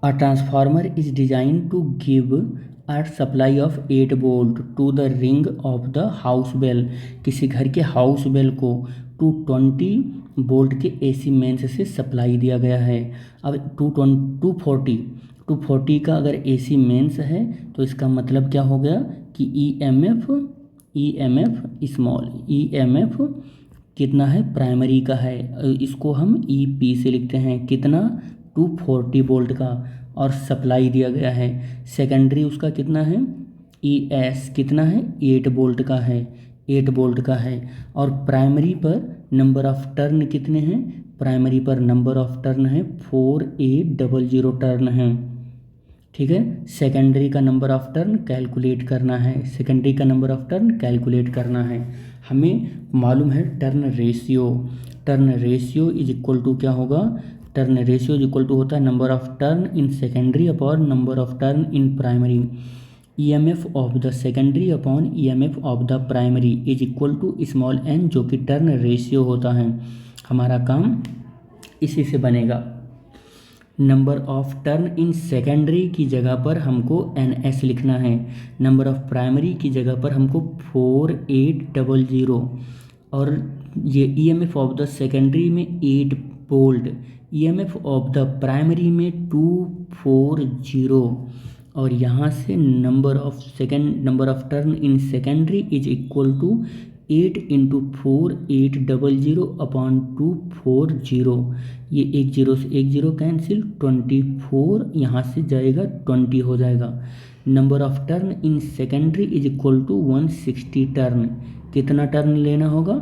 A transformer is designed to give a supply of 8 volt to the ring of the house bell। किसी घर के house bell को 220 volt के AC mains से supply दिया गया है। अब 240 का अगर एसी मेंस है तो इसका मतलब क्या हो गया कि ईएमएफ स्मॉल, ईएमएफ कितना है, प्राइमरी का है। इसको हम ईपी से लिखते हैं, कितना, 240 वोल्ट का, और सप्लाई दिया गया है। सेकेंडरी उसका कितना है, ईएस कितना है, 8 वोल्ट का है, 8 वोल्ट का है। और प्राइमरी पर नंबर ऑफ टर्न कितने हैं, प्राइमरी पर नंबर ऑफ टर्न है 4800 टर्न है। ठीक है, सेकेंडरी का नंबर ऑफ टर्न कैलकुलेट करना है, सेकेंडरी का नंबर ऑफ टर्न कैलकुलेट करना है। हमें मालूम है turn ratio, turn ratio is equal to क्या होगा, turn ratio is equal to होता है number of turn in secondary upon number of turn in primary. EMF of the secondary upon EMF of the primary is equal to small n, जो कि turn ratio होता है। हमारा काम इसी से बनेगा। Number of turn in secondary की जगह पर हमको NS लिखना है, नंबर ऑफ प्राइमरी की जगह पर हमको 4800, और ये ईएमएफ ऑफ द सेकेंडरी में 8 volt, EMF of the primary में 240, और यहाँ से number of turn in secondary is equal to 8 into 4 800 upon 240। ये एक जीरो से एक जीरो कैंसिल, 24 यहाँ से जाएगा 20 हो जाएगा। Number of turn in secondary is equal to 160 turn. कितना टर्न लेना होगा,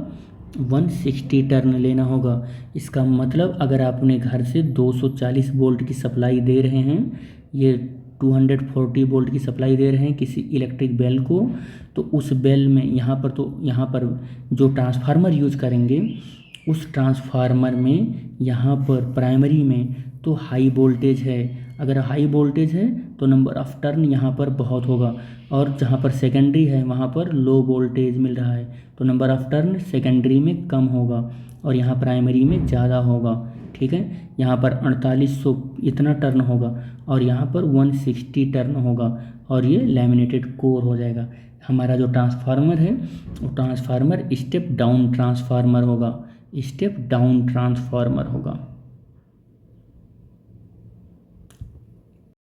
160 टर्न लेना होगा। इसका मतलब अगर आप अपने घर से 240 वोल्ट की सप्लाई दे रहे हैं, ये 240 वोल्ट की सप्लाई दे रहे हैं किसी इलेक्ट्रिक बेल को, तो उस बेल में यहाँ पर जो ट्रांसफार्मर यूज करेंगे, उस ट्रांसफार्मर में यहाँ पर प्राइमरी में तो हाई वोल्टेज है। अगर हाई वोल्टेज है तो नंबर ऑफ टर्न यहाँ पर बहुत होगा, और जहाँ पर सेकेंडरी है वहाँ पर लो वोल्टेज मिल रहा है, तो नंबर ऑफ टर्न सेकेंडरी में कम होगा और यहाँ प्राइमरी में ज़्यादा होगा। ठीक है, यहाँ पर 4800 इतना टर्न होगा और यहाँ पर 160 टर्न होगा, और ये लैमिनेटेड कोर हो जाएगा। हमारा जो ट्रांसफार्मर है वो ट्रांसफार्मर स्टेप डाउन ट्रांसफार्मर होगा, स्टेप डाउन ट्रांसफार्मर होगा।